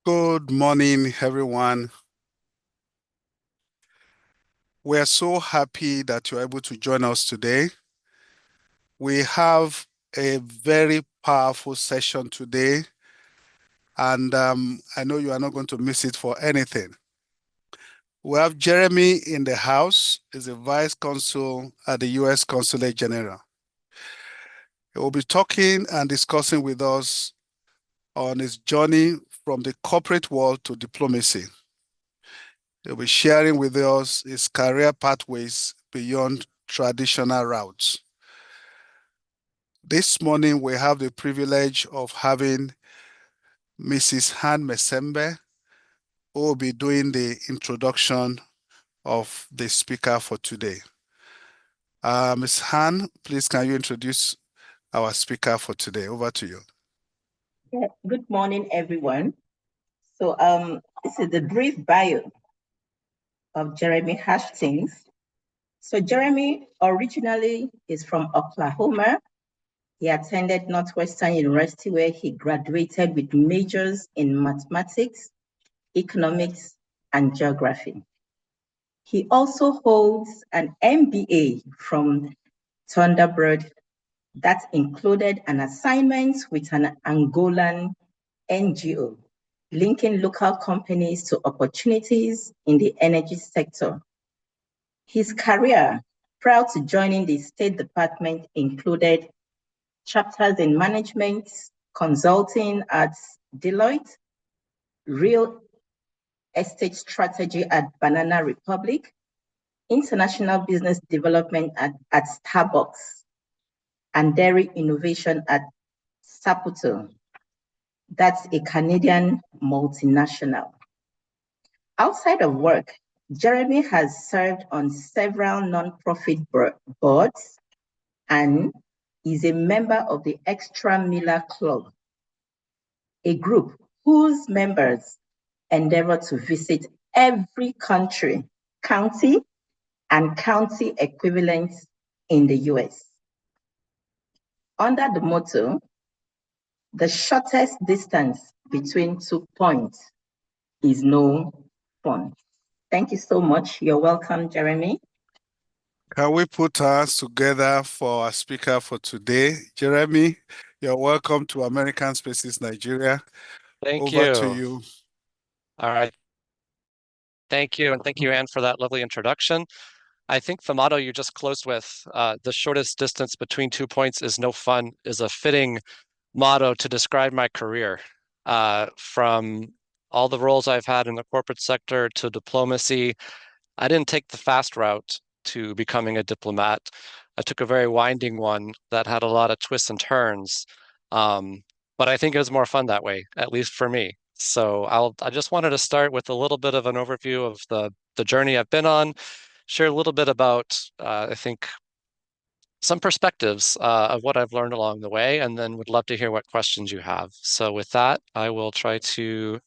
Good morning, everyone. We are so happy that you're able to join us today. We have a very powerful session today, and I know you are not going to miss it for anything. We have Jeremy in the house, is a vice consul at the U.S. Consulate General. He will be talking and discussing with us on his journey from the corporate world to diplomacy. He'll be sharing with us his career pathways beyond traditional routes. This morning, we have the privilege of having Mrs. Han Mesembe, who will be doing the introduction of the speaker for today. Ms. Han, please can you introduce our speaker for today? Over to you. Yeah, good morning, everyone. So this is the brief bio of Jeremy Hastings. So Jeremy originally is from Oklahoma. He attended Northwestern University where he graduated with majors in mathematics, economics, and geography. He also holds an MBA from Thunderbird that included an assignment with an Angolan NGO, linking local companies to opportunities in the energy sector. His career prior to joining the State Department included chapters in management, consulting at Deloitte, real estate strategy at Banana Republic, international business development at Starbucks, and dairy innovation at Saputo. That's a Canadian multinational. Outside of work, Jeremy has served on several nonprofit boards and is a member of the Extra Miller Club, a group whose members endeavor to visit every country, county, and county equivalents in the US. Under the motto, the shortest distance between 2 points is no fun. Thank you so much. You're welcome, Jeremy. Can we put our hands together for our speaker for today? Jeremy, you're welcome to American Spaces Nigeria. Thank Over to you. you. All right. Thank you. And thank you, Anne, for that lovely introduction. I think the motto you just closed with, the shortest distance between 2 points is no fun, is a fitting motto to describe my career. From all the roles I've had in the corporate sector to diplomacy, I didn't take the fast route to becoming a diplomat. I took a very winding one that had a lot of twists and turns. But I think it was more fun that way, at least for me. So I just wanted to start with a little bit of an overview of the journey I've been on, share a little bit about, I think, some perspectives of what I've learned along the way, and then would love to hear what questions you have. So with that, I will try to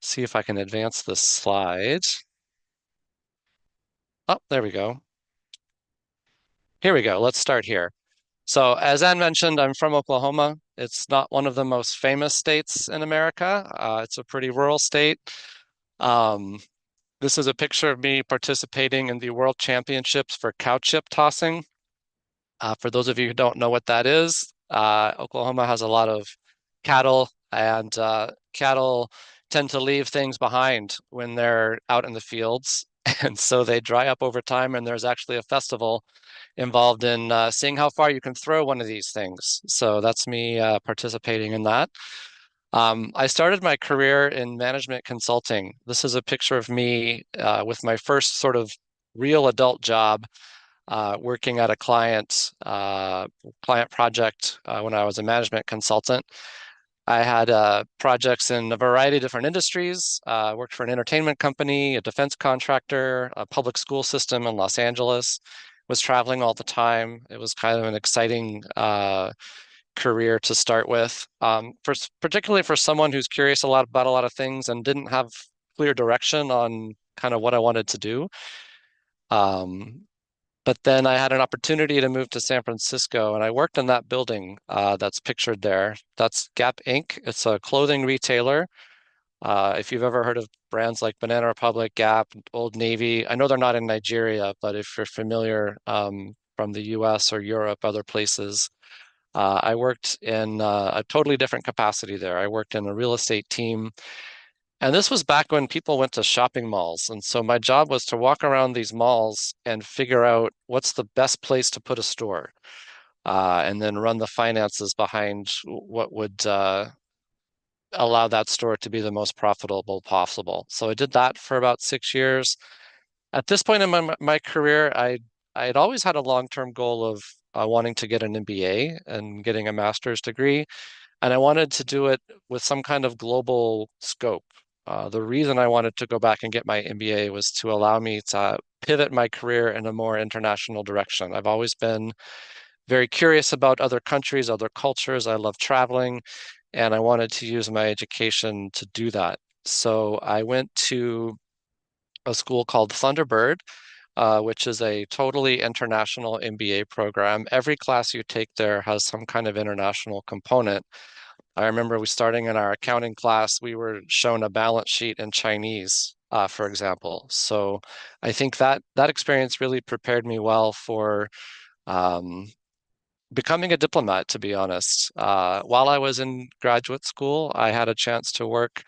see if I can advance this slide. Oh, there we go. Here we go. Let's start here. So as Ann mentioned, I'm from Oklahoma. It's not one of the most famous states in America. It's a pretty rural state. This is a picture of me participating in the World Championships for cow chip tossing. For those of you who don't know what that is, Oklahoma has a lot of cattle, and cattle tend to leave things behind when they're out in the fields. And so they dry up over time, and there's actually a festival involved in seeing how far you can throw one of these things. So that's me participating in that. I started my career in management consulting. This is a picture of me with my first sort of real adult job working at a client project when I was a management consultant. I had projects in a variety of different industries, worked for an entertainment company, a defense contractor, a public school system in Los Angeles, was traveling all the time. It was kind of an exciting career to start with, particularly for someone who's curious about a lot of things and didn't have clear direction on kind of what I wanted to do. But then I had an opportunity to move to San Francisco, and I worked in that building that's pictured there. That's Gap Inc. It's a clothing retailer. If you've ever heard of brands like Banana Republic, Gap, Old Navy, I know they're not in Nigeria, but if you're familiar from the US or Europe, other places, I worked in a totally different capacity there. I worked in a real estate team. And this was back when people went to shopping malls. And so my job was to walk around these malls and figure out what's the best place to put a store, and then run the finances behind what would allow that store to be the most profitable possible. So I did that for about 6 years. At this point in my career, I had always had a long-term goal of wanting to get an MBA and getting a master's degree, and I wanted to do it with some kind of global scope. The reason I wanted to go back and get my MBA was to allow me to pivot my career in a more international direction. I've always been very curious about other countries, other cultures. I love traveling, and I wanted to use my education to do that. So I went to a school called Thunderbird, which is a totally international MBA program. Every class you take there has some kind of international component. I remember we starting in our accounting class, we were shown a balance sheet in Chinese, for example. So I think that experience really prepared me well for um, becoming a diplomat, to be honest. While I was in graduate school, I had a chance to work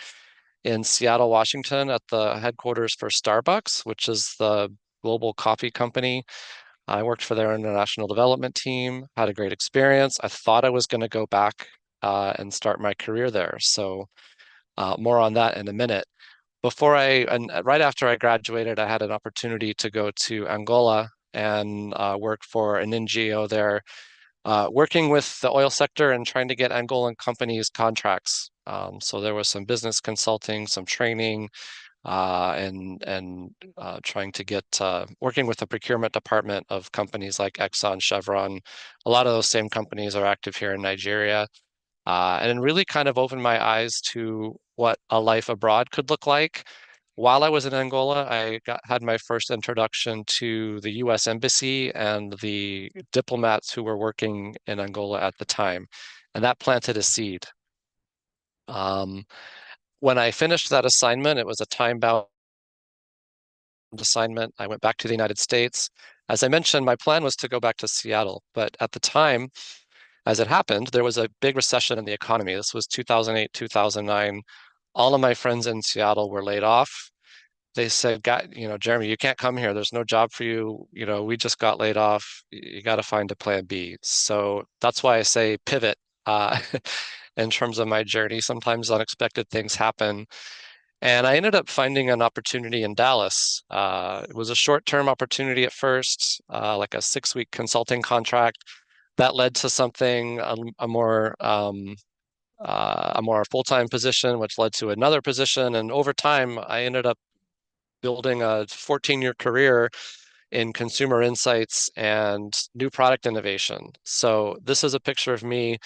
in Seattle, Washington at the headquarters for Starbucks, which is the global coffee company. I worked for their international development team, had a great experience. I thought I was going to go back and start my career there. So more on that in a minute. And right after I graduated, I had an opportunity to go to Angola and work for an NGO there, working with the oil sector and trying to get Angolan companies contracts. So there was some business consulting, some training, and trying to get working with the procurement department of companies like Exxon, Chevron. A lot of those same companies are active here in Nigeria, and it really kind of opened my eyes to what a life abroad could look like. While I was in Angola, had my first introduction to the US Embassy and the diplomats who were working in Angola at the time, and that planted a seed. Um, when I finished that assignment, it was a time-bound assignment. I went back to the United States. As I mentioned, my plan was to go back to Seattle, but at the time, as it happened, there was a big recession in the economy. This was 2008, 2009. All of my friends in Seattle were laid off. They said, Jeremy, you can't come here. There's no job for you. We just got laid off. You got to find a plan B. So that's why I say pivot in terms of my journey. Sometimes unexpected things happen. And I ended up finding an opportunity in Dallas. It was a short-term opportunity at first, like a 6-week consulting contract. That led to something a more full-time position, which led to another position. And over time, I ended up building a 14-year career in consumer insights and new product innovation. So this is a picture of me.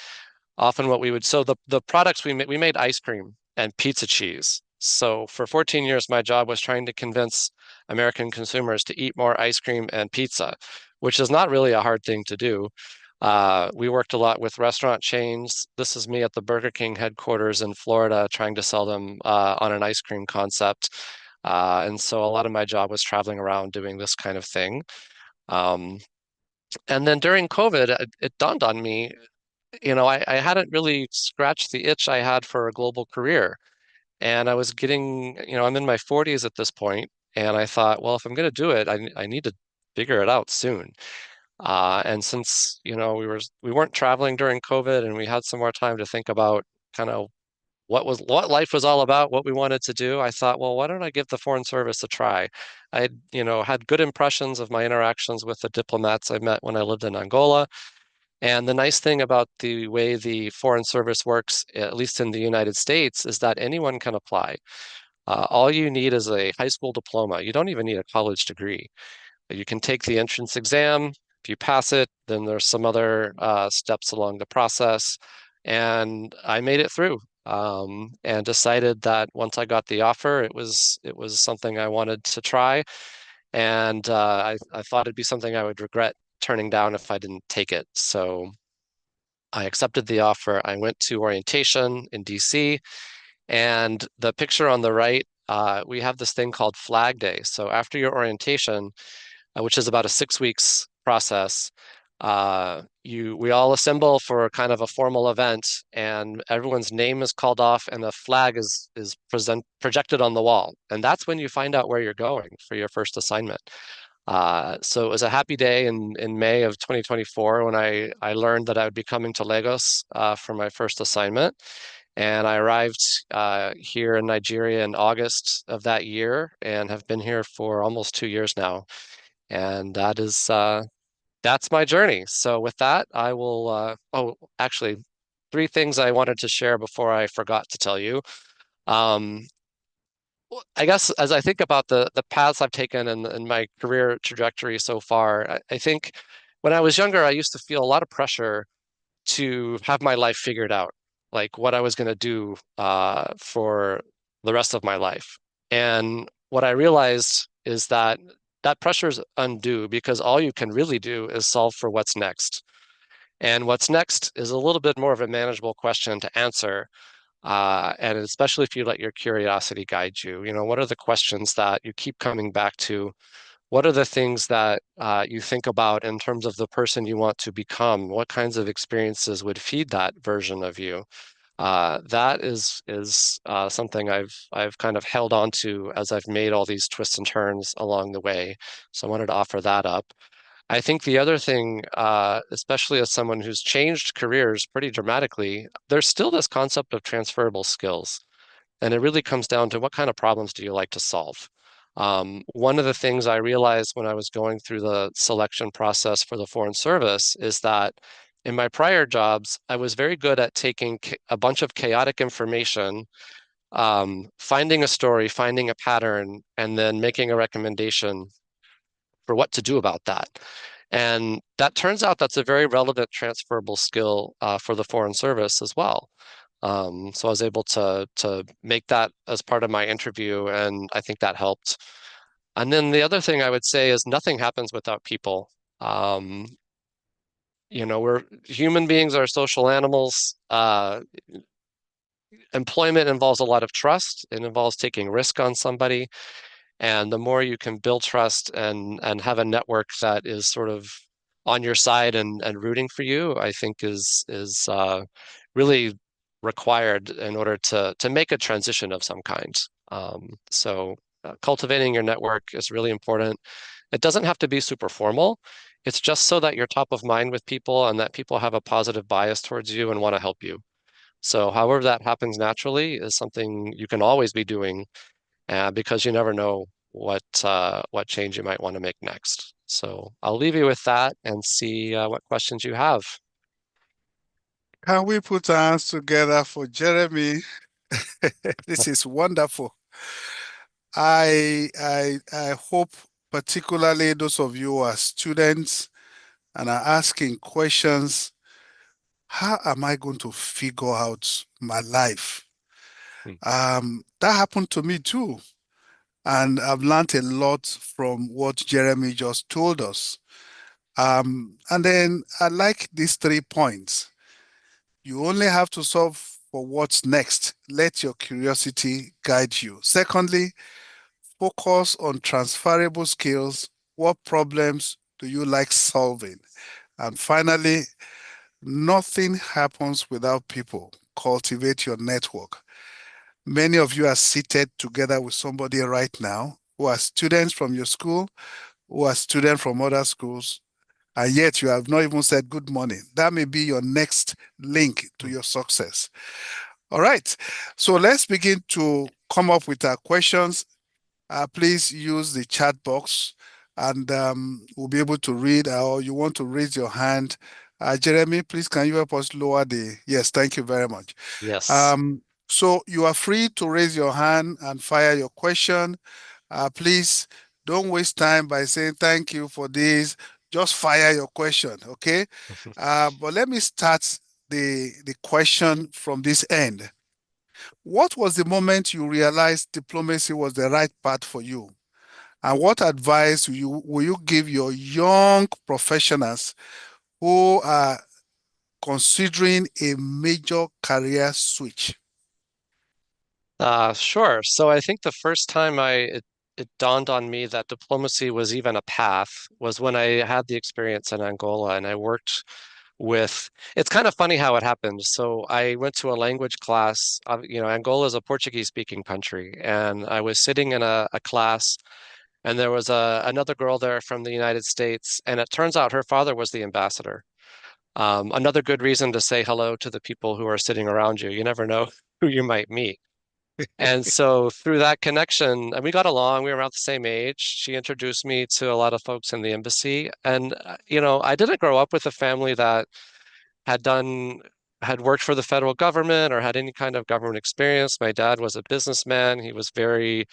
Often what we would, so the products we made ice cream and pizza cheese. So for 14 years, my job was trying to convince American consumers to eat more ice cream and pizza, which is not really a hard thing to do. We worked a lot with restaurant chains. This is me at the Burger King headquarters in Florida trying to sell them on an ice cream concept. And so a lot of my job was traveling around doing this kind of thing. Um, and then during COVID, it dawned on me, I hadn't really scratched the itch I had for a global career. And I was getting, I'm in my 40s at this point, and I thought, well, if I'm going to do it, I need to figure it out soon. And since, we weren't traveling during COVID and we had some more time to think about kind of what life was all about, what we wanted to do, I thought, well, why don't I give the Foreign Service a try? I, had good impressions of my interactions with the diplomats I met when I lived in Angola. And the nice thing about the way the Foreign Service works, at least in the United States, is that anyone can apply. All you need is a high school diploma. You don't even need a college degree. You can take the entrance exam. If you pass it, then there's some other steps along the process. And I made it through, and decided that once I got the offer, it was something I wanted to try. And I thought it'd be something I would regret turning down if I didn't take it. So I accepted the offer. I went to orientation in DC, And the picture on the right, we have this thing called Flag Day. So after your orientation, which is about a 6 weeks process, we all assemble for kind of a formal event, and everyone's name is called off, and a flag is projected on the wall, and that's when you find out where you're going for your first assignment. So it was a happy day in May of 2024 when I learned that I would be coming to Lagos for my first assignment. And I arrived here in Nigeria in August of that year and have been here for almost 2 years now. And that's my journey. So with that, I will, actually, three things I wanted to share before I forgot to tell you. Um, I guess as I think about the paths I've taken and my career trajectory so far, I think when I was younger, I used to feel a lot of pressure to have my life figured out, like what I was going to do for the rest of my life. And what I realized is that that pressure is undue because all you can really do is solve for what's next. And what's next is a little bit more of a manageable question to answer. And especially if you let your curiosity guide you, what are the questions that you keep coming back to? What are the things that you think about in terms of the person you want to become? What kinds of experiences would feed that version of you? That is something I've kind of held on to as I've made all these twists and turns along the way. So I wanted to offer that up. I think the other thing, especially as someone who's changed careers pretty dramatically, there's still this concept of transferable skills. And it really comes down to what kind of problems do you like to solve? One of the things I realized when I was going through the selection process for the Foreign Service is that in my prior jobs, I was very good at taking a bunch of chaotic information, finding a story, finding a pattern, and then making a recommendation for what to do about that. And that turns out that's a very relevant transferable skill for the Foreign Service as well. So I was able to make that as part of my interview, and I think that helped. And then the other thing I would say is nothing happens without people. Um, we're human beings are social animals. Employment involves a lot of trust. It involves taking risk on somebody. And the more you can build trust and have a network that is sort of on your side and rooting for you, I think is really required in order to make a transition of some kind. So cultivating your network is really important. It doesn't have to be super formal. It's just so that you're top of mind with people and that people have a positive bias towards you and want to help you. So however that happens naturally is something you can always be doing because you never know what change you might want to make next. So I'll leave you with that and see what questions you have. Can we put our hands together for Jeremy? This is wonderful. I hope particularly those of you who are students and are asking questions, how am I going to figure out my life? Hmm. That happened to me too. And I've learned a lot from what Jeremy just told us. And then I like these 3 points. You only have to solve for what's next. Let your curiosity guide you. Secondly, focus on transferable skills. What problems do you like solving? And finally, nothing happens without people. Cultivate your network. Many of you are seated together with somebody right now who are students from your school, who are students from other schools, and yet you have not even said good morning. That may be your next link to your success. All right. So let's begin to come up with our questions. Please use the chat box and we'll be able to read, or you want to raise your hand. Jeremy, please can you help us lower yes, thank you very much. Yes. So you are free to raise your hand and fire your question. Please don't waste time by saying thank you for this. Just fire your question, okay? But let me start the question from this end. What was the moment you realized diplomacy was the right path for you? And what advice will you give your young professionals who are considering a major career switch? Sure. So I think the first time it dawned on me that diplomacy was even a path was when I had the experience in Angola and I worked with, it's kind of funny how it happened. So I went to a language class. Angola is a Portuguese speaking country, and I was sitting in a class, and there was another girl there from the United States, and it turns out her father was the ambassador. Another good reason to say hello to the people who are sitting around you. You never know who you might meet. And so through that connection, and we got along, we were around the same age. She introduced me to a lot of folks in the embassy. And, I didn't grow up with a family that had done, had worked for the federal government or had any kind of government experience. My dad was a businessman. He was very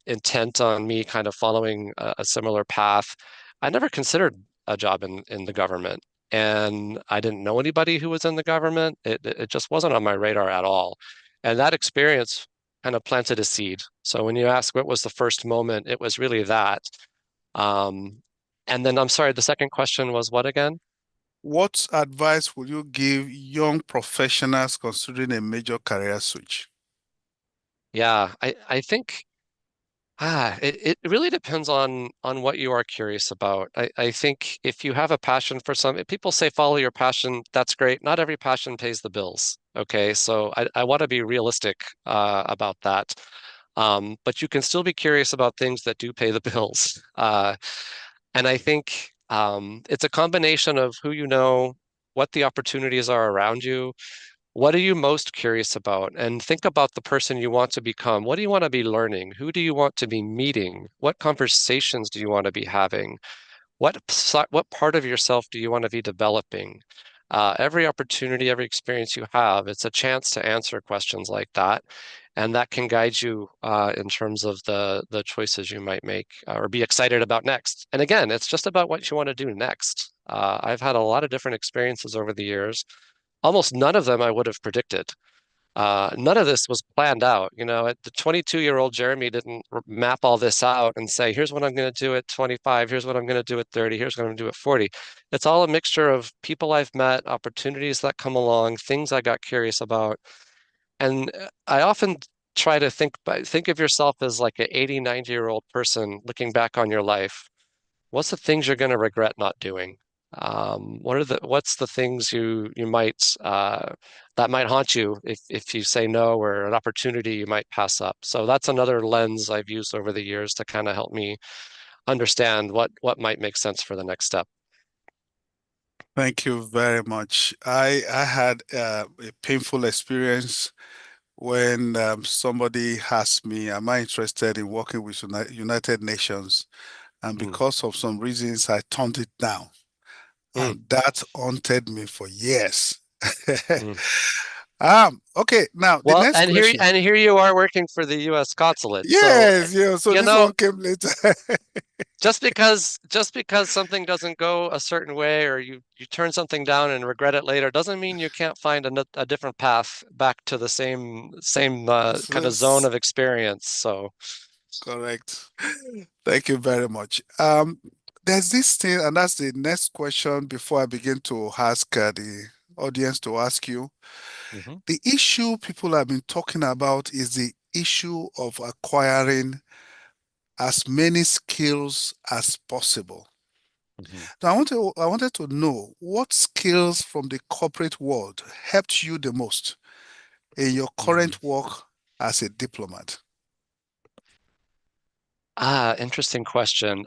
intent on me kind of following a similar path. I never considered a job in the government. And I didn't know anybody who was in the government. It just wasn't on my radar at all. And that experience kind of planted a seed. So when you ask what was the first moment, it was really that. Um, and then I'm sorry, the second question was what again? What advice would you give young professionals considering a major career switch? Yeah, I think it really depends on what you are curious about. I think if you have a passion for something, people say follow your passion, that's great. Not every passion pays the bills. Okay, so I want to be realistic about that. But you can still be curious about things that do pay the bills. And I think it's a combination of who you know, what the opportunities are around you, what are you most curious about? And think about the person you want to become. What do you want to be learning? Who do you want to be meeting? What conversations do you want to be having? What part of yourself do you want to be developing? Every opportunity, every experience you have, it's a chance to answer questions like that, and that can guide you in terms of the choices you might make or be excited about next. And again, it's just about what you want to do next. I've had a lot of different experiences over the years. Almost none of them I would have predicted. None of this was planned out. The 22-year-old Jeremy didn't map all this out and say, here's what I'm going to do at 25, here's what I'm going to do at 30, here's what I'm going to do at 40. It's all a mixture of people I've met, opportunities that come along, things I got curious about. And I often try to think of yourself as like an 80, 90-year-old person looking back on your life. What's the things you're going to regret not doing? What's the things you might that might haunt you if you say no, or an opportunity you might pass up? So that's another lens I've used over the years to kind of help me understand what might make sense for the next step. Thank you very much. I had a painful experience when somebody asked me, "Am I interested in working with United Nations?" And Mm, because of some reasons, I turned it down, mm, and that haunted me for years. mm. Okay, now the Well, next question. and here you are working for the U.S. consulate. So, Yes, yeah, so you this know, one came later. just because something doesn't go a certain way or you turn something down and regret it later doesn't mean you can't find a different path back to the same kind of zone Yes, of experience. So, correct. Thank you very much. There's this thing, and that's the next question before I begin to ask the audience to ask you. mhm, The issue people have been talking about is the issue of acquiring as many skills as possible. mhm, Now, I wanted to know what skills from the corporate world helped you the most in your mhm. current work as a diplomat. Interesting question.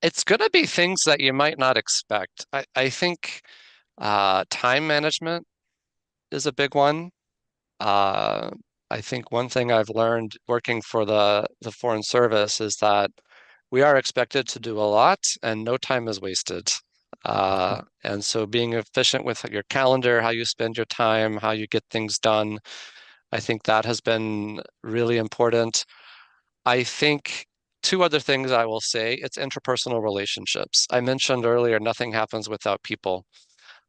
It's going to be things that you might not expect. I think time management is a big one. Uh, I think one thing I've learned working for the Foreign Service is that we are expected to do a lot and no time is wasted. And so being efficient with your calendar, how you spend your time, how you get things done, I think that has been really important. I think two other things I will say, it's interpersonal relationships. I mentioned earlier, nothing happens without people.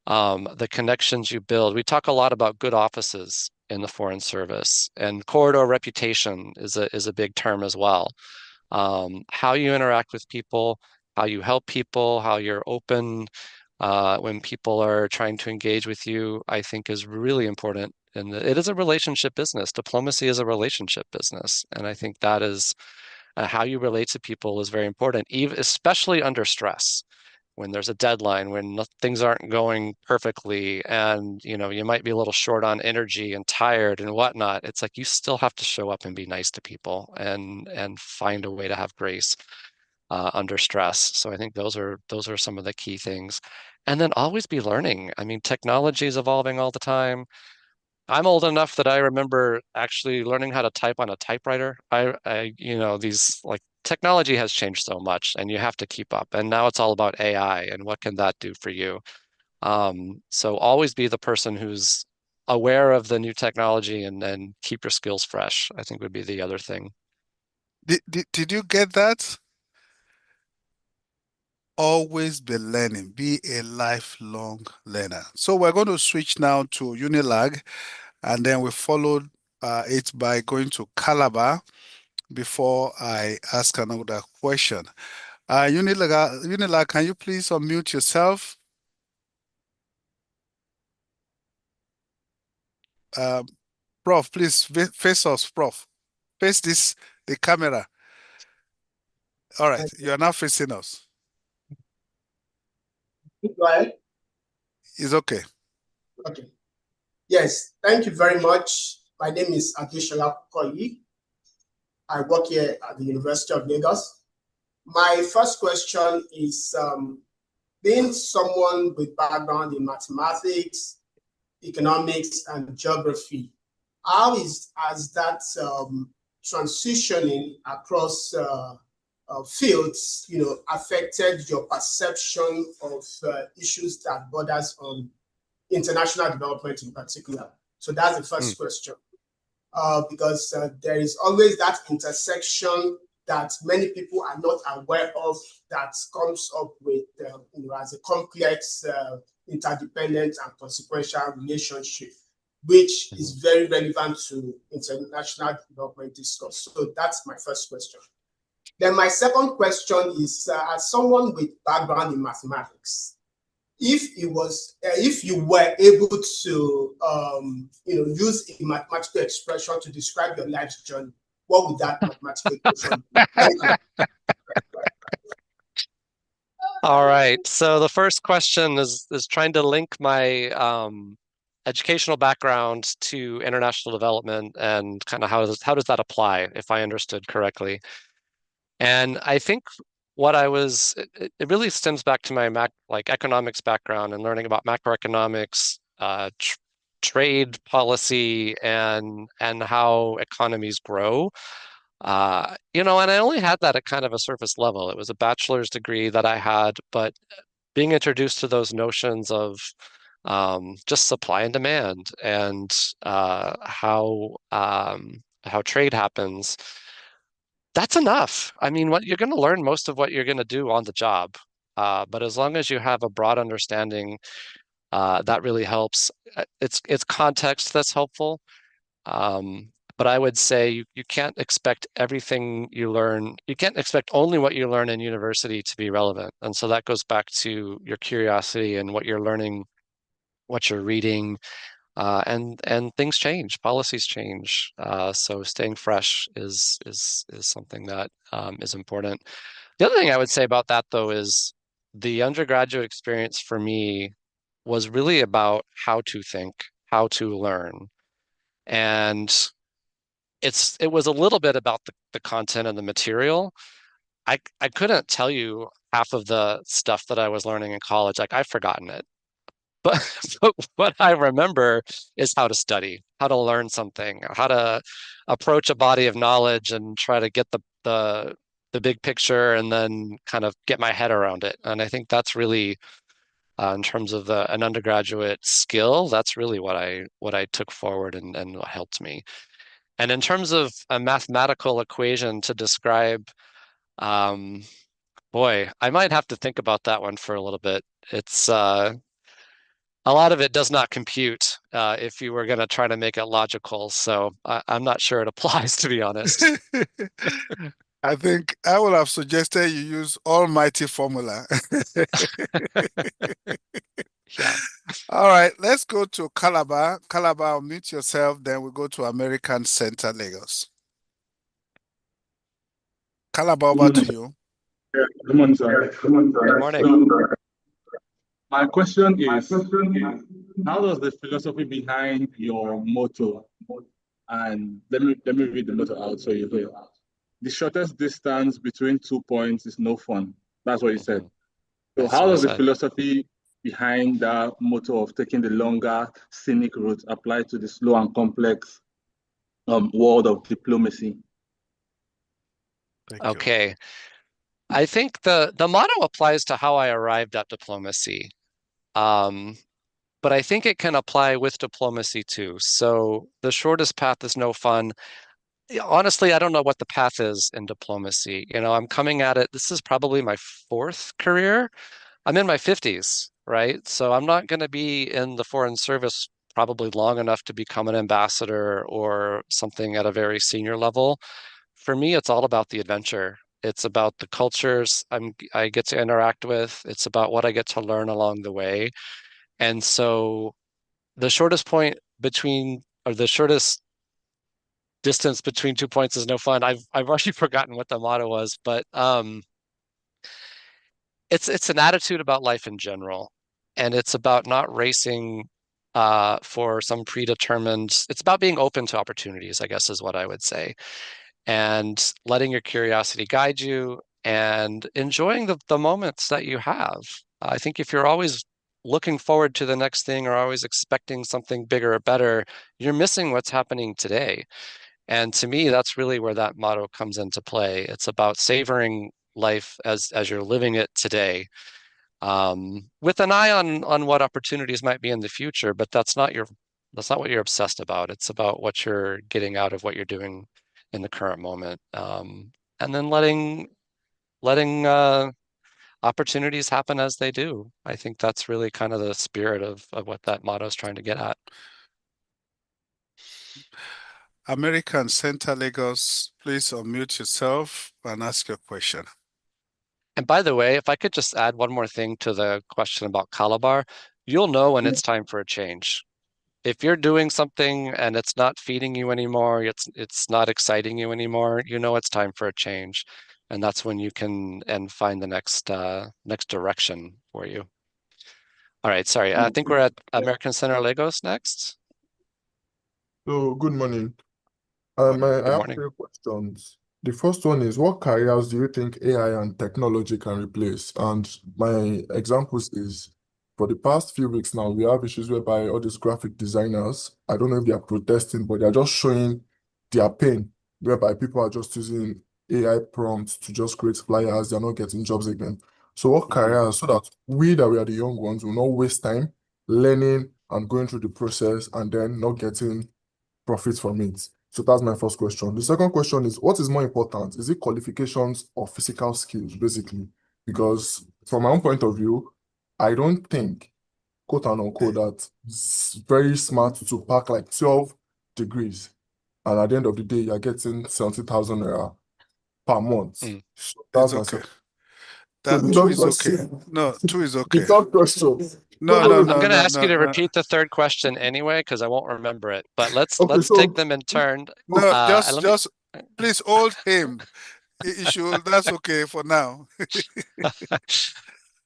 The connections you build. We talk a lot about good offices in the Foreign Service, and corridor reputation is a big term as well. How you interact with people, how you help people, how you're open, when people are trying to engage with you, I think is really important. And it is a relationship business. Diplomacy is a relationship business. And I think that is how you relate to people is very important, even especially under stress, when there's a deadline, when things aren't going perfectly, and you might be a little short on energy and tired and whatnot. It's like you still have to show up and be nice to people and find a way to have grace under stress. So I think those are some of the key things. And then always be learning. I mean, technology is evolving all the time. I'm old enough that I remember actually learning how to type on a typewriter. These like technology has changed so much and you have to keep up. And now it's all about AI and what can that do for you? So always be the person who's aware of the new technology and keep your skills fresh, I think would be the other thing. Did you get that? Always be learning, be a lifelong learner. So we're going to switch now to Unilag, and then we followed it by going to Calabar before I ask another question. Unilag, can you please unmute yourself? Uh, Prof, please face us, Prof. Face the camera. All right, you are now facing us. Right. It's okay. Okay. Yes, thank you very much. My name is Adeshola Koyi. I work here at the University of Lagos. My first question is, being someone with background in mathematics, economics, and geography, how has that transitioning across fields, affected your perception of issues that borders on international development in particular? So that's the first question. Because there is always that intersection that many people are not aware of that comes up with, as a complex, interdependent and consequential relationship, which is very relevant to international development discourse. So that's my first question. Then my second question is, as someone with background in mathematics, if you were able to use a mathematical expression to describe your life's journey, what would that mathematical expression be? Thank you. All right. So the first question is trying to link my educational background to international development and kind of how does that apply, if I understood correctly. And I think it really stems back to my economics background and learning about macroeconomics, trade policy, and how economies grow. And I only had that at kind of a surface level. It was a bachelor's degree that I had, but being introduced to those notions of just supply and demand and how trade happens, that's enough. I mean, what you're going to learn most of what you're going to do on the job. But as long as you have a broad understanding, that really helps. It's context that's helpful. But I would say you can't expect everything you learn. You can't expect only what you learn in university to be relevant. And so that goes back to your curiosity and what you're learning, what you're reading, and things change, policies change. So staying fresh is something that is important. The other thing I would say about that, though, is the undergraduate experience for me was really about how to think, how to learn. And it was a little bit about the content and the material. I couldn't tell you half of the stuff that I was learning in college. Like I've forgotten it. But, but what I remember is how to study, how to learn something, how to approach a body of knowledge and try to get the big picture and then kind of get my head around it. And I think that's really in terms of an undergraduate skill, that's really what I took forward and what helped me. And in terms of a mathematical equation to describe, um, boy, I might have to think about that one for a little bit. It's a lot of it does not compute if you were going to try to make it logical. So I'm not sure it applies, to be honest. I think I would have suggested you use almighty formula. Yeah. All right, let's go to Calabar. Calabar, mute yourself, then we go to American Center, Lagos. Calabar, over to you. Good morning, sir. Good morning. My question is, how does the philosophy behind your motto, and let me read the motto out so you hear. The shortest distance between 2 points is no fun. That's what you said. So That's how what I does the said. philosophy behind that motto of taking the longer, scenic route apply to the slow and complex world of diplomacy? Thank you. Okay. I think the motto applies to how I arrived at diplomacy. But I think it can apply with diplomacy too. So the shortest path is no fun. Honestly, I don't know what the path is in diplomacy. I'm coming at it. This is probably my fourth career. I'm in my 50s, right? So I'm not going to be in the foreign service probably long enough to become an ambassador or something at a very senior level. For me, it's all about the adventure. It's about the cultures I get to interact with. It's about what I get to learn along the way. And so the shortest point between, or the shortest distance between 2 points is no fun. I've already forgotten what the motto was, but it's an attitude about life in general, and it's about not racing for some predetermined. It's about being open to opportunities, I guess, is what I would say, and letting your curiosity guide you and enjoying the moments that you have. I think if you're always looking forward to the next thing or always expecting something bigger or better, you're missing what's happening today. And to me, that's really where that motto comes into play. It's about savoring life as you're living it today, with an eye on what opportunities might be in the future. But that's not what you're obsessed about. It's about what you're getting out of what you're doing in the current moment, and then letting opportunities happen as they do. I think that's really kind of the spirit of what that motto is trying to get at. American Center, Lagos, please unmute yourself and ask your question. And by the way, if I could just add one more thing to the question about Calabar, you'll know when it's time for a change. If you're doing something and it's not feeding you anymore, it's not exciting you anymore, you know it's time for a change. And that's when you can find the next direction for you. All right, sorry. I think we're at American Center Lagos next. So, good morning. Good I Good have morning. three questions. The first one is, what careers do you think AI and technology can replace? And my examples is, for the past few weeks now, we have issues whereby all these graphic designers, I don't know if they are protesting, but they are just showing their pain, whereby people are just using AI prompts to just create flyers, they're not getting jobs again. So what careers, so that we are the young ones, will not waste time learning and going through the process and then not getting profit from it? So that's my first question. The second question is, what is more important? Is it qualifications or physical skills, basically? Because from my own point of view, I don't think, quote and unquote, that it's very smart to pack like 12 degrees. And at the end of the day, you're getting 70,000 naira per month. Mm. So It's that's my okay. second. So That the two third is okay. question, No, two is the okay. third question. No, No, no, no, I'm no, going to no, ask you to no, no. repeat the third question anyway, because I won't remember it. But let's okay, take so, them in turn. No, And let me. just please hold him. He should, that's okay for now.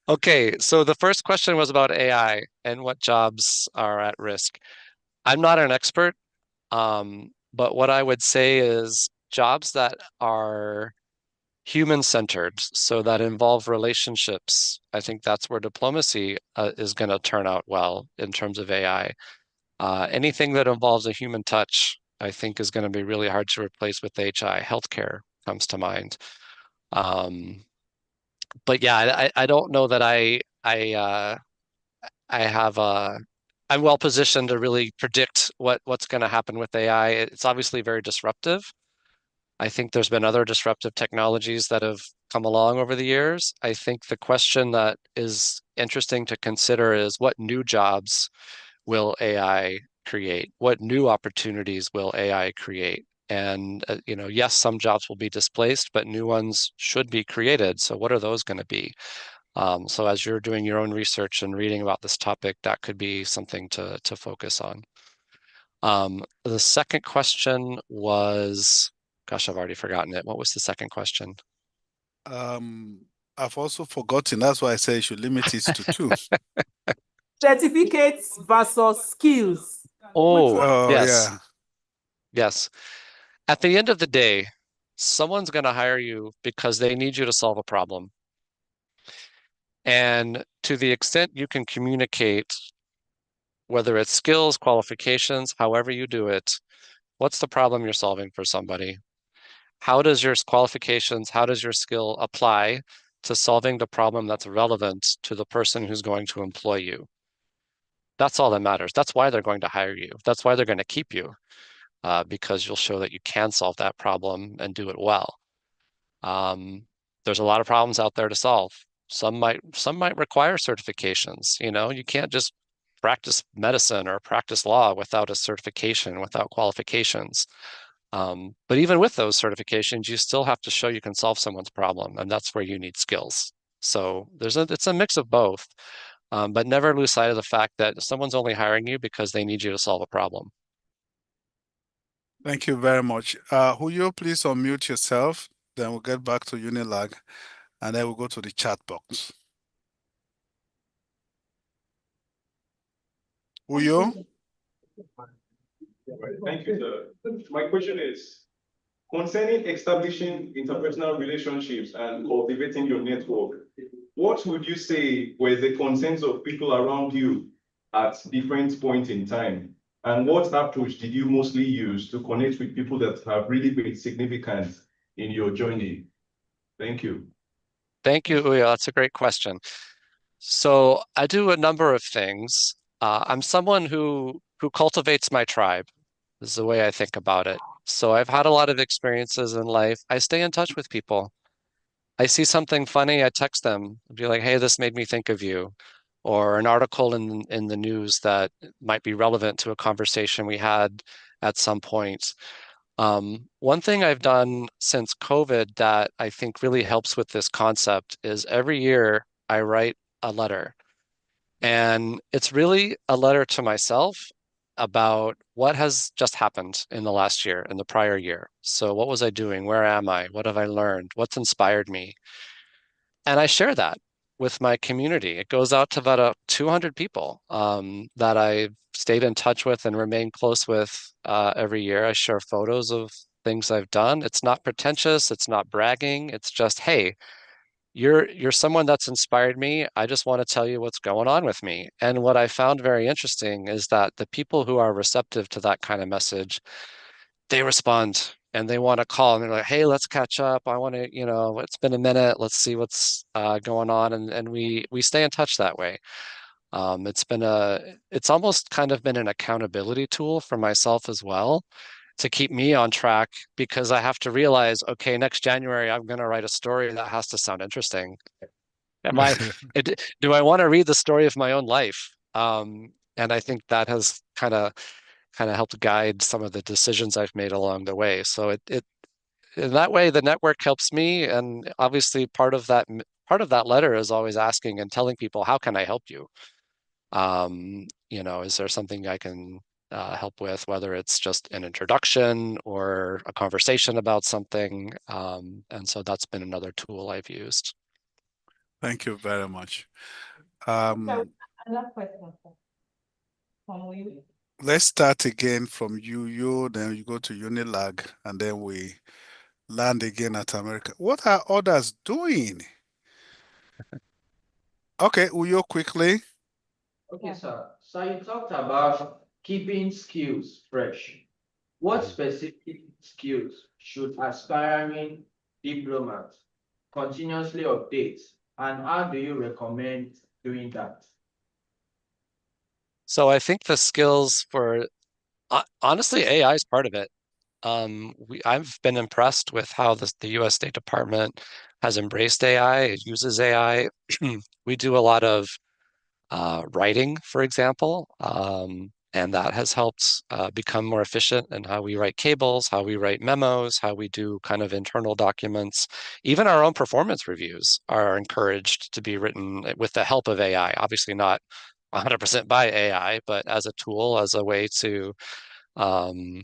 Okay, so the first question was about AI and what jobs are at risk. I'm not an expert, but what I would say is jobs that are human-centered, so that involve relationships. I think that's where diplomacy is going to turn out well in terms of AI. Anything that involves a human touch, I think, is going to be really hard to replace with HI. Healthcare comes to mind. But yeah, I don't know that I have I'm well positioned to really predict what's going to happen with AI. It's obviously very disruptive. I think there's been other disruptive technologies that have come along over the years. I think the question that is interesting to consider is, what new jobs will AI create? What new opportunities will AI create? And yes, some jobs will be displaced, but new ones should be created. So what are those going to be? So as you're doing your own research and reading about this topic, that could be something to focus on. The second question was, gosh, I've already forgotten it. What was the second question? I've also forgotten. That's why I say you should limit it to two. Certificates versus skills. Oh, Oh, yes. yeah. Yes. At the end of the day, someone's going to hire you because they need you to solve a problem. And to the extent you can communicate, whether it's skills, qualifications, however you do it, what's the problem you're solving for somebody? How does your qualifications, how does your skill apply to solving the problem that's relevant to the person who's going to employ you? That's all that matters. That's why they're going to hire you. That's why they're going to keep you, because you'll show that you can solve that problem and do it well. There's a lot of problems out there to solve. Some might require certifications. You can't just practice medicine or practice law without a certification, without qualifications. But even with those certifications, you still have to show you can solve someone's problem, and that's where you need skills. So it's a mix of both, but never lose sight of the fact that someone's only hiring you because they need you to solve a problem. Thank you very much. Huyo, please unmute yourself. Then we'll get back to Unilag, and then we'll go to the chat box. Huyo? Thank you, sir. My question is, concerning establishing interpersonal relationships and cultivating your network, what would you say were the concerns of people around you at different points in time? And what approach did you mostly use to connect with people that have really been significant in your journey? Thank you. Thank you, Uyo. That's a great question. So I do a number of things. I'm someone who cultivates my tribe, is the way I think about it. So I've had a lot of experiences in life. I stay in touch with people. I see something funny, I text them, be like, hey, this made me think of you. Or an article in the news that might be relevant to a conversation we had at some point. One thing I've done since COVID that I think really helps with this concept is every year I write a letter. And it's really a letter to myself about what has just happened in the last year, in the prior year. So what was I doing? Where am I? What have I learned? What's inspired me? And I share that with my community. It goes out to about 200 people that I stayed in touch with and remain close with every year. I share photos of things I've done. It's not pretentious. It's not bragging. It's just, hey, you're someone that's inspired me. I just want to tell you what's going on with me. And what I found very interesting is that the people who are receptive to that kind of message, they respond and they want to call and they're like, hey, let's catch up. I want to, it's been a minute. Let's see what's going on. And we stay in touch that way. It's almost kind of been an accountability tool for myself as well to keep me on track, because I have to realize, okay, next January, I'm going to write a story that has to sound interesting. Do I want to read the story of my own life? And I think that has kind of helped guide some of the decisions I've made along the way. So it in that way, the network helps me. And obviously part of that letter is always asking and telling people, how can I help you? Is there something I can help with, whether it's just an introduction or a conversation about something. And so that's been another tool I've used. Thank you very much. Another question from you. Let's start again from you, then you go to Unilag, and then we land again at America. What are others doing? Okay, Uyo, quickly. Okay, sir. So you talked about keeping skills fresh. What specific skills should aspiring diplomats continuously update, and how do you recommend doing that? So I think the skills for, honestly, AI is part of it. I've been impressed with how the US State Department has embraced AI. It uses AI. We do a lot of writing, for example. And that has helped become more efficient in how we write cables, how we write memos, how we do kind of internal documents. Even our own performance reviews are encouraged to be written with the help of AI. Obviously not 100% by AI, but as a tool, as a way to um,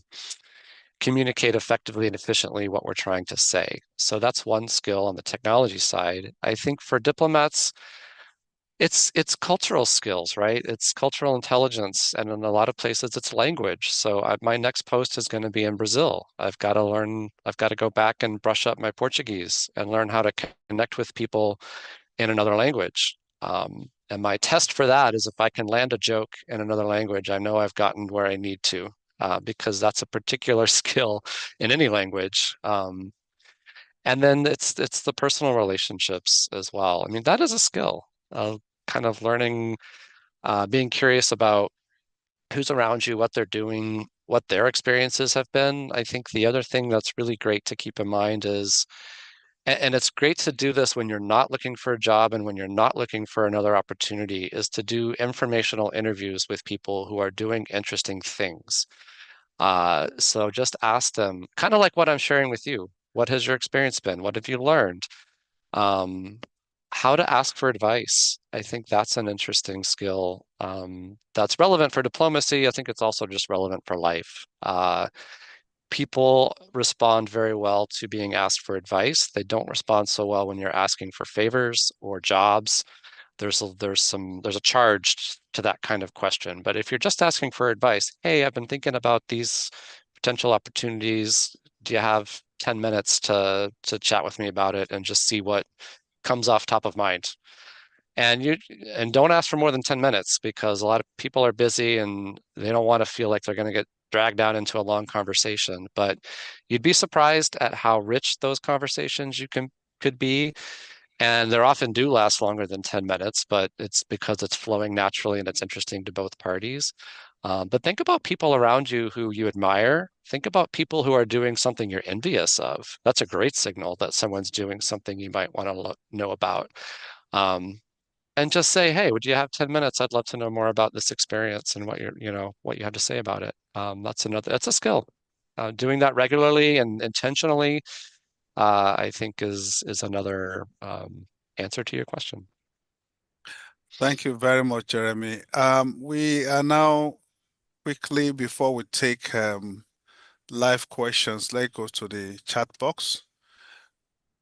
communicate effectively and efficiently what we're trying to say. So that's one skill on the technology side. I think for diplomats, it's cultural skills, right? It's cultural intelligence, and in a lot of places, it's language. So my next post is going to be in Brazil. I've got to learn. I've got to go back and brush up my Portuguese and learn how to connect with people in another language. And my test for that is if I can land a joke in another language, I know I've gotten where I need to, because that's a particular skill in any language. And then it's the personal relationships as well. I mean, that is a skill of kind of learning, being curious about who's around you, what they're doing, what their experiences have been. I think the other thing that's really great to keep in mind is, and it's great to do this when you're not looking for a job and when you're not looking for another opportunity, is to do informational interviews with people who are doing interesting things. So just ask them, kind of like what I'm sharing with you. What has your experience been? What have you learned? Um, how to ask for advice. I think that's an interesting skill that's relevant for diplomacy. I think it's also just relevant for life. People respond very well to being asked for advice. They don't respond so well when you're asking for favors or jobs. There's a charge to that kind of question. But if you're just asking for advice, hey, I've been thinking about these potential opportunities. Do you have 10 minutes to chat with me about it and just see what comes off top of mind? And don't ask for more than 10 minutes, because a lot of people are busy and they don't want to feel like they're going to get dragged down into a long conversation. But you'd be surprised at how rich those conversations could be. And they often do last longer than 10 minutes, but it's because it's flowing naturally and it's interesting to both parties. But think about people around you who you admire. Think about people who are doing something you're envious of. That's a great signal that someone's doing something you might want to know about. And just say, hey, would you have 10 minutes? I'd love to know more about this experience and what you have to say about it. That's a skill. Doing that regularly and intentionally, I think is another answer to your question. Thank you very much, Jeremy. We are now quickly, before we take live questions, let's go to the chat box.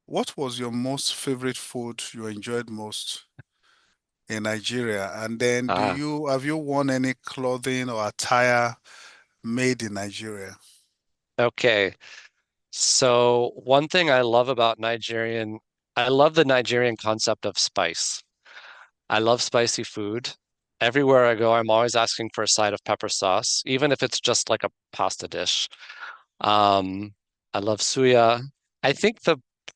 What was your most favorite food you enjoyed most in Nigeria? And then have you worn any clothing or attire made in Nigeria? Okay. So one thing I love about I love the Nigerian concept of spice. I love spicy food. Everywhere I go, I'm always asking for a side of pepper sauce, even if it's just like a pasta dish. I love suya. I think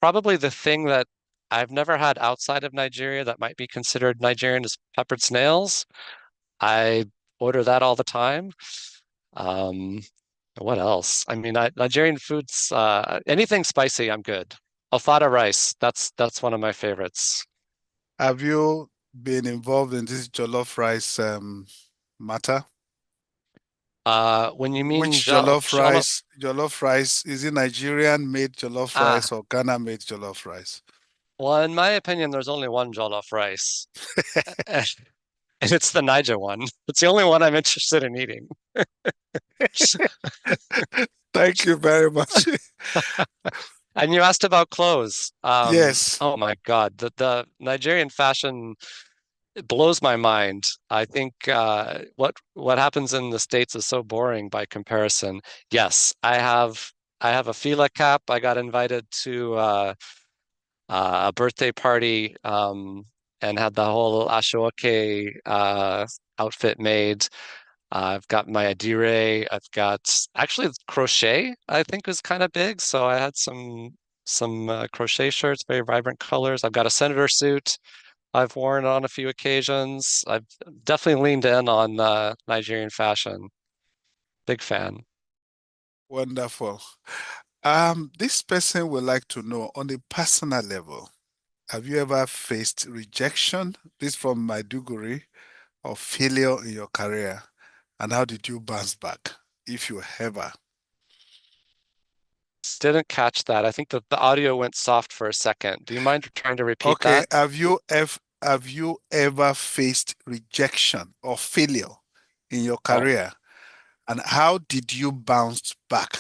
probably the thing that I've never had outside of Nigeria that might be considered Nigerian is peppered snails. I order that all the time. Um, what else? I mean, Nigerian foods, anything spicy, I'm good. Alfada rice, that's one of my favorites. Have you been involved in this jollof rice matter? When you mean Which jollof rice, is it Nigerian made jollof rice or Ghana made jollof rice? Well, in my opinion, there's only one jollof rice, and it's the Niger one. It's the only one I'm interested in eating. Thank you very much. And you asked about clothes. Yes. Oh my God, the Nigerian fashion, it blows my mind. I think what happens in the States is so boring by comparison. Yes, I have a Fila cap. I got invited to a birthday party and had the whole Ashoke outfit made. I've got my Adire. I've got actually crochet, I think was kind of big. So I had some crochet shirts, very vibrant colors. I've got a senator suit I've worn on a few occasions. I've definitely leaned in on Nigerian fashion. Big fan. Wonderful. This person would like to know on a personal level, have you ever faced rejection, this from Maiduguri, or failure in your career? And how did you bounce back, if you ever? Didn't catch that. I think that the audio went soft for a second. Do you mind trying to repeat Okay, that? have you ever faced rejection or failure in your Oh, career? And how did you bounce back?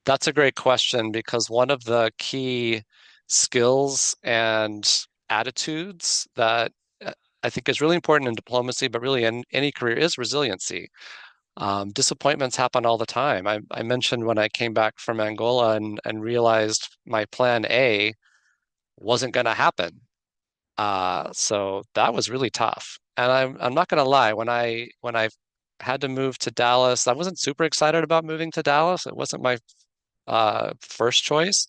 That's a great question because one of the key skills and attitudes that I think is really important in diplomacy, but really in any career is resiliency. Disappointments happen all the time. I mentioned when I came back from Angola and realized my plan A wasn't going to happen. So that was really tough. And I'm not going to lie, when I had to move to Dallas, I wasn't super excited about moving to Dallas. It wasn't my first choice.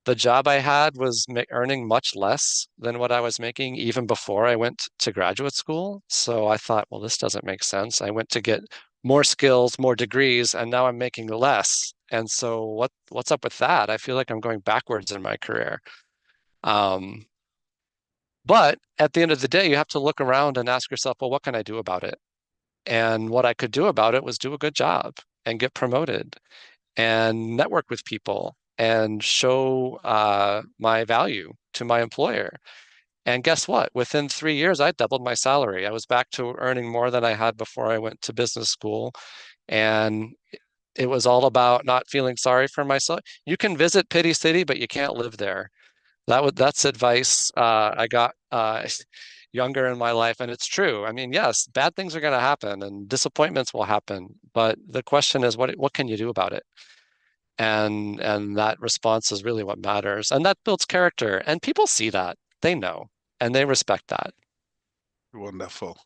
The job I had was earning much less than what I was making even before I went to graduate school. So I thought, well, this doesn't make sense. I went to get more skills, more degrees, and now I'm making less. And so what's up with that? I feel like I'm going backwards in my career. Um, but at the end of the day, you have to look around and ask yourself, well, what can I do about it? And what I could do about it was do a good job and get promoted and network with people and show my value to my employer. And guess what? Within 3 years, I doubled my salary. I was back to earning more than I had before I went to business school. And it was all about not feeling sorry for myself. You can visit Pity City, but you can't live there. That's advice I got younger in my life, and it's true. I mean, yes, bad things are going to happen and disappointments will happen, but the question is, what can you do about it? And that response is really what matters, and that builds character. And people see that, they know, and they respect that. Wonderful.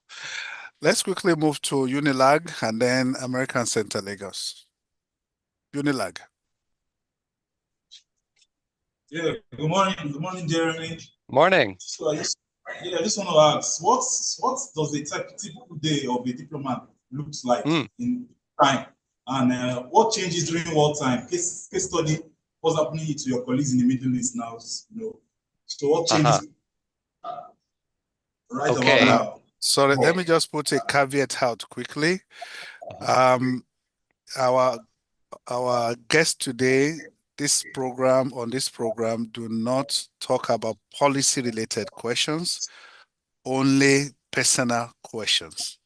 Let's quickly move to Unilag and then American Center Lagos. Unilag. Yeah, good morning. Good morning, Jeremy. Morning. So I just want to ask, what does a typical day of a diplomat looks like in time? And what changes during wartime? Case study, what's happening to your colleagues in the Middle East now? So what changes right about now? Sorry, let me just put a caveat out quickly. Our guest today, on this program, do not talk about policy-related questions, only personal questions.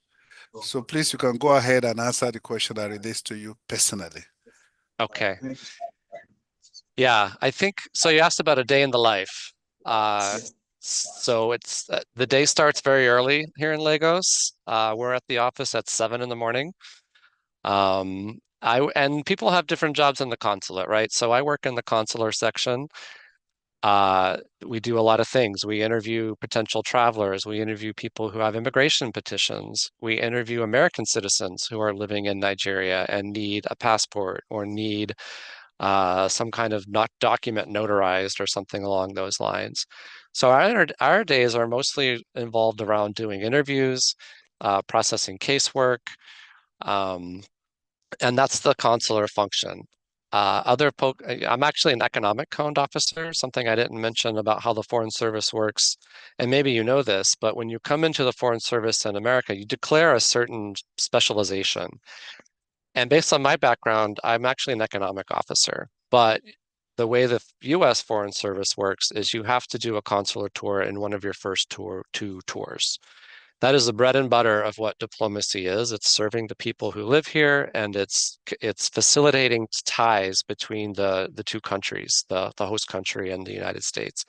So please, you can go ahead and answer the question that relates to you personally. Okay. Yeah, I think so. You asked about a day in the life. So it's the day starts very early here in Lagos. We're at the office at 7 in the morning. And people have different jobs in the consulate, right? So I work in the consular section. We do a lot of things. We interview potential travelers. We interview people who have immigration petitions. We interview American citizens who are living in Nigeria and need a passport or need some kind of document notarized or something along those lines. So our days are mostly involved around doing interviews, processing casework, and that's the consular function. I'm actually an economic code officer, something I didn't mention about how the Foreign Service works. And maybe you know this, but when you come into the Foreign Service in America, you declare a certain specialization. And based on my background, I'm actually an economic officer. But the way the US Foreign Service works is you have to do a consular tour in one of your first two tours. That is the bread and butter of what diplomacy is. It's serving the people who live here, and it's facilitating ties between the two countries, the host country and the United States.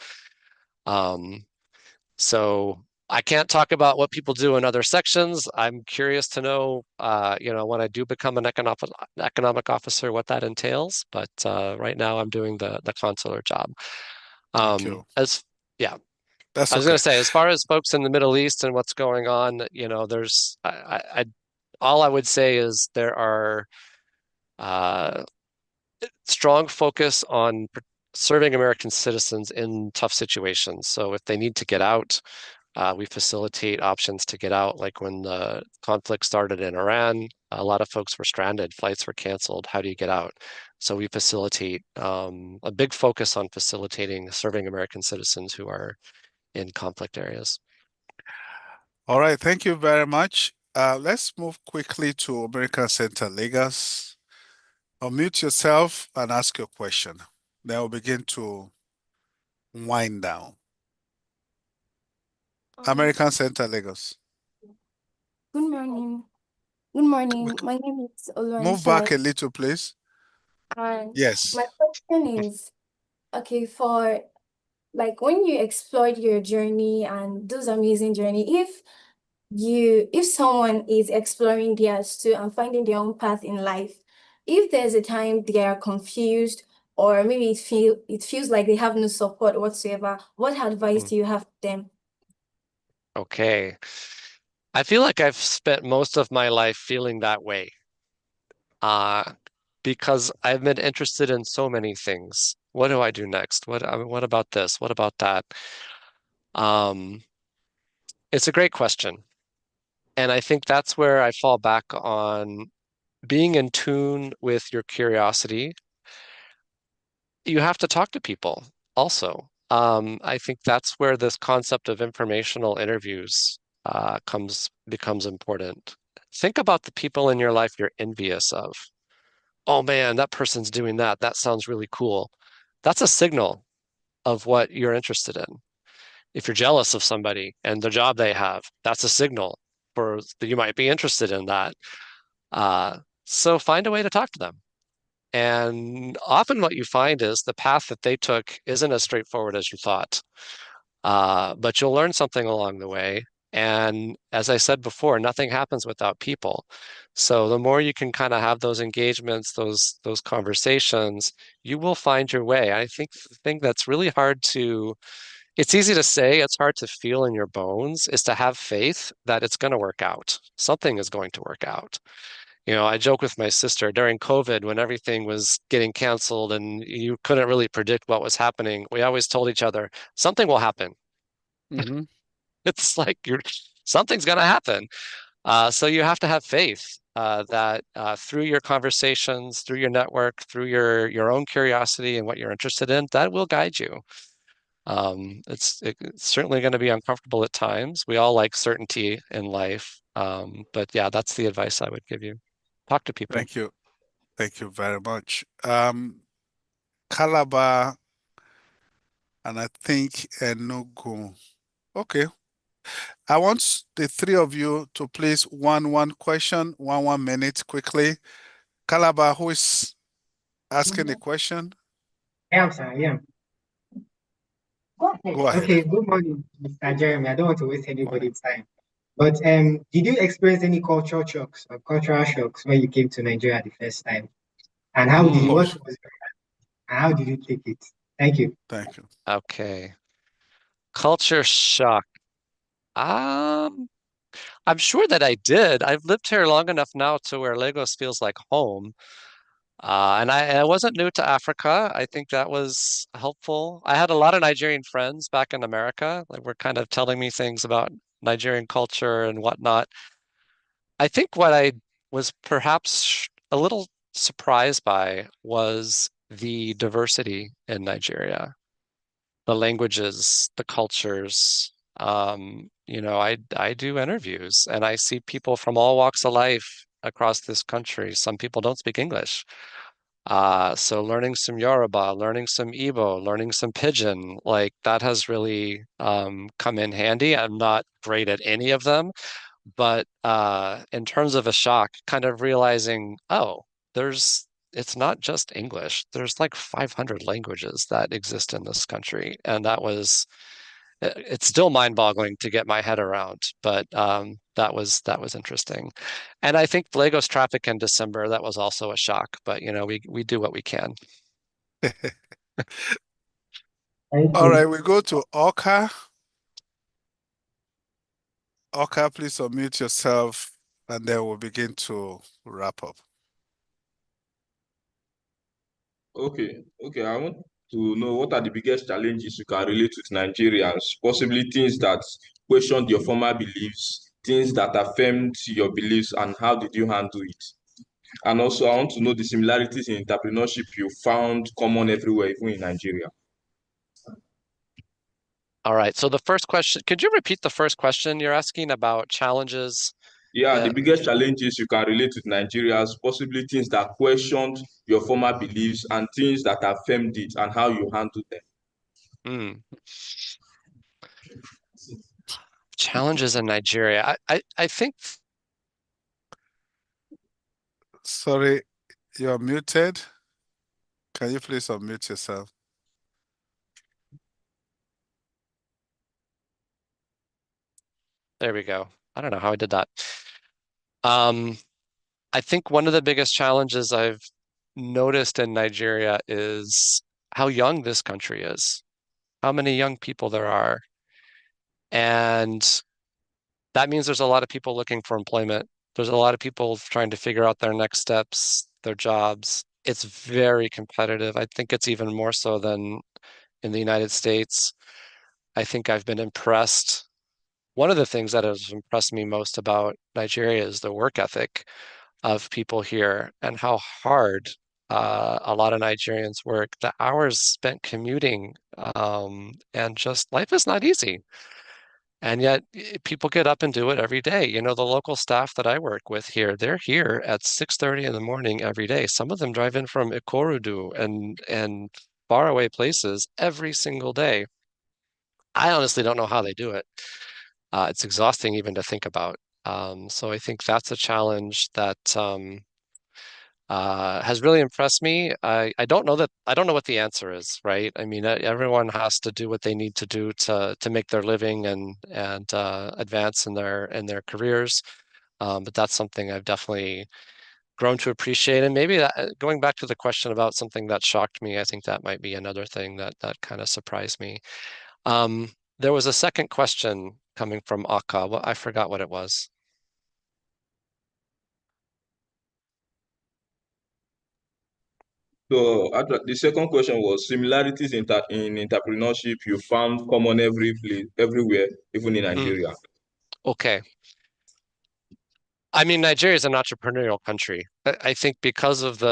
So I can't talk about what people do in other sections. I'm curious to know, when I do become an economic officer, what that entails. But right now, I'm doing the consular job. Thank you. That's I was going to say, as far as folks in the Middle East and what's going on, there's all I would say is there are strong focus on serving American citizens in tough situations. So if they need to get out, we facilitate options to get out. Like when the conflict started in Iran, a lot of folks were stranded, flights were canceled. How do you get out? So we facilitate a big focus on facilitating serving American citizens who are in conflict areas. All right, thank you very much. Let's move quickly to American Center Lagos. Unmute yourself and ask your question. Then we'll begin to wind down. American Center Lagos. Good morning. Good morning. My name is Move back Oluwanisha. a little, please. And Yes. my question is, okay, for like when you explored your journey and those amazing journey, if someone is exploring theirs too and finding their own path in life, if there's a time they are confused or maybe it feels like they have no support whatsoever, what advice do you have for them? Okay. I feel like I've spent most of my life feeling that way. Because I've been interested in so many things. What do I do next? What about this? What about that? It's a great question. And I think that's where I fall back on being in tune with your curiosity. You have to talk to people also. I think that's where this concept of informational interviews becomes important. Think about the people in your life you're envious of. Oh man, that person's doing that. That sounds really cool. That's a signal of what you're interested in. If you're jealous of somebody and the job they have, that's a signal for that you might be interested in that. So find a way to talk to them. And often what you find is the path that they took isn't as straightforward as you thought. But you'll learn something along the way. And as I said before, nothing happens without people. So the more you can kind of have those engagements, those conversations, you will find your way. I think the thing that's really hard to, it's easy to say, it's hard to feel in your bones, is to have faith that it's going to work out. Something is going to work out. You know, I joke with my sister during COVID when everything was getting canceled and you couldn't really predict what was happening. We always told each other, something will happen. Mm-hmm. It's like something's going to happen. So you have to have faith that through your conversations, through your network, through your own curiosity and what you're interested in, that will guide you. It's certainly going to be uncomfortable at times. We all like certainty in life. But yeah, that's the advice I would give you. Talk to people. Thank you. Thank you very much. Calabar and I think Enugu. Okay. I want the three of you to please one question, 1 minute quickly. Calabar, who is asking a question? I am, sir. I am. Go ahead. Okay, good morning, Mr. Jeremy. I don't want to waste anybody's time. But did you experience any cultural shocks when you came to Nigeria the first time? And how did you, what was it, and how did you take it? Thank you. Thank you. Okay. Culture shock. I'm sure that I did. I've lived here long enough now to where Lagos feels like home. And I wasn't new to Africa. I think that was helpful. I had a lot of Nigerian friends back in America that were kind of telling me things about Nigerian culture and whatnot. I think what I was perhaps a little surprised by was the diversity in Nigeria, the languages, the cultures. You know, I do interviews and I see people from all walks of life across this country. Some people don't speak English. So learning some Yoruba, learning some Igbo, learning some Pidgin, like that has really come in handy. I'm not great at any of them, but in terms of a shock, kind of realizing, oh, it's not just English. There's like 500 languages that exist in this country, and it's still mind-boggling to get my head around, but that was interesting. And I think Lagos traffic in December, that was also a shock, but you know, we do what we can. All right, we go to Oka. Oka, please unmute yourself, and then we'll begin to wrap up. Okay. I want to know what are the biggest challenges you can relate with Nigerians, possibly things that questioned your former beliefs, things that affirmed your beliefs, and how did you handle it? And also, I want to know the similarities in entrepreneurship you found common everywhere, even in Nigeria. All right. So the first question, could you repeat the first question? You're asking about challenges. Yeah, the biggest challenges you can relate with Nigerians, possibly things that questioned your former beliefs and things that affirmed it and how you handle them. Challenges in Nigeria. I think. Sorry, you're muted. Can you please unmute yourself? There we go. I don't know how I did that. I think one of the biggest challenges I've noticed in Nigeria is how young this country is, how many young people there are. And that means there's a lot of people looking for employment. There's a lot of people trying to figure out their next steps, their jobs. It's very competitive. I think it's even more so than in the United States. I think I've been impressed. One of the things that has impressed me most about Nigeria is the work ethic of people here and how hard a lot of Nigerians work. The hours spent commuting, and just life is not easy. And yet people get up and do it every day. You know, the local staff that I work with here, they're here at 6:30 in the morning every day. Some of them drive in from Ikorodu and faraway places every single day. I honestly don't know how they do it. It's exhausting even to think about. So I think that's a challenge that has really impressed me. I don't know what the answer is, right? I mean, everyone has to do what they need to do to make their living and advance in their careers. But that's something I've definitely grown to appreciate. And maybe going back to the question about something that shocked me, I think that might be another thing that kind of surprised me. There was a second question coming from Akka. Well, I forgot what it was. So the second question was similarities in entrepreneurship you found common everywhere, even in Nigeria. Okay. I mean, Nigeria is an entrepreneurial country. I think because of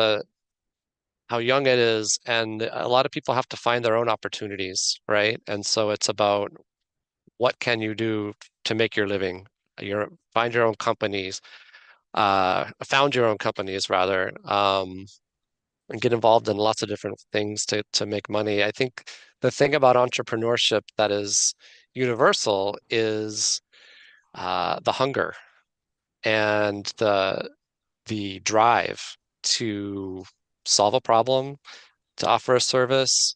how young it is, and a lot of people have to find their own opportunities, right? And so it's about what can you do to make your living? Find your own companies, found your own companies rather, and get involved in lots of different things to make money. I think the thing about entrepreneurship that is universal is the hunger and the drive to solve a problem, to offer a service,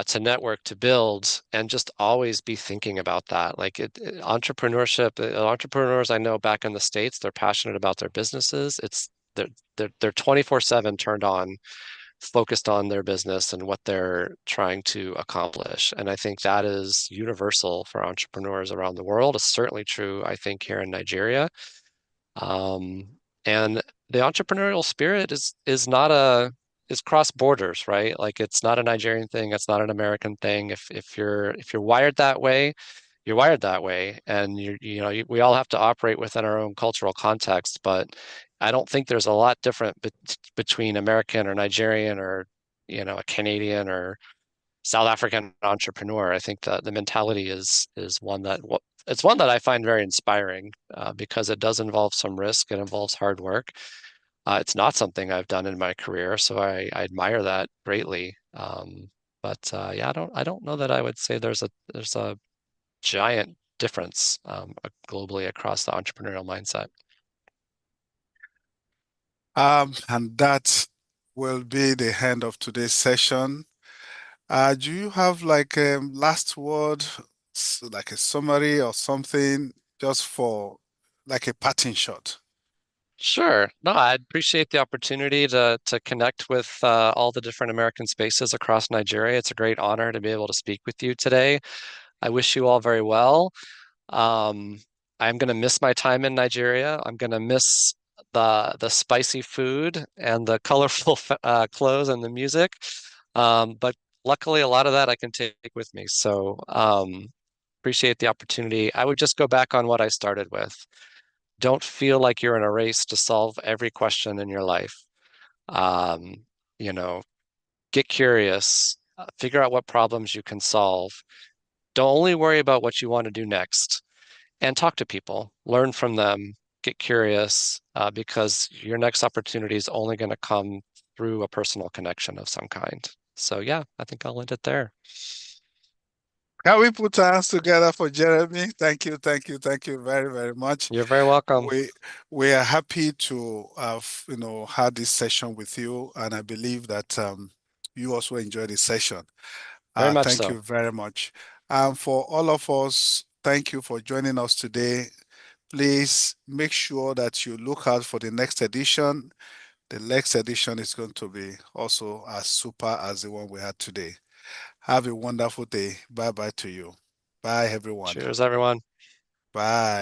to network, to build, and just always be thinking about that. Like entrepreneurship, entrepreneurs I know back in the States, they're passionate about their businesses. They're 24/7 turned on, focused on their business and what they're trying to accomplish. And I think that is universal for entrepreneurs around the world. It's certainly true, I think, here in Nigeria. And the entrepreneurial spirit is cross borders, right? Like it's not a Nigerian thing, it's not an American thing. If you're wired that way, you're wired that way, and we all have to operate within our own cultural context. But I don't think there's a lot different between American or Nigerian or a Canadian or South African entrepreneur. I think the mentality is one that it's one that I find very inspiring because it does involve some risk. It involves hard work. It's not something I've done in my career, so I admire that greatly. But yeah, I don't know that I would say there's a giant difference globally across the entrepreneurial mindset. And that will be the end of today's session. Do you have like a last word, like a summary or something, just for like a parting shot? Sure. No, I appreciate the opportunity to connect with all the different American spaces across Nigeria. It's a great honor to be able to speak with you today. I wish you all very well. I'm going to miss my time in Nigeria. I'm going to miss the spicy food and the colorful clothes and the music. But luckily, a lot of that I can take with me. So appreciate the opportunity. I would just go back on what I started with. Don't feel like you're in a race to solve every question in your life. Um, you know, get curious, figure out what problems you can solve, don't only worry about what you want to do next, and talk to people, learn from them, get curious, because your next opportunity is only going to come through a personal connection of some kind. So yeah, I think I'll end it there. Can we put our hands together for Jeremy? Thank you very, very much. You're very welcome. We are happy to have had this session with you, and I believe that you also enjoyed the session. Very much thank so. you very much. For all of us, thank you for joining us today. Please make sure that you look out for the next edition. The next edition is going to be also as super as the one we had today. Have a wonderful day. Bye-bye to you. Bye, everyone. Cheers, everyone. Bye.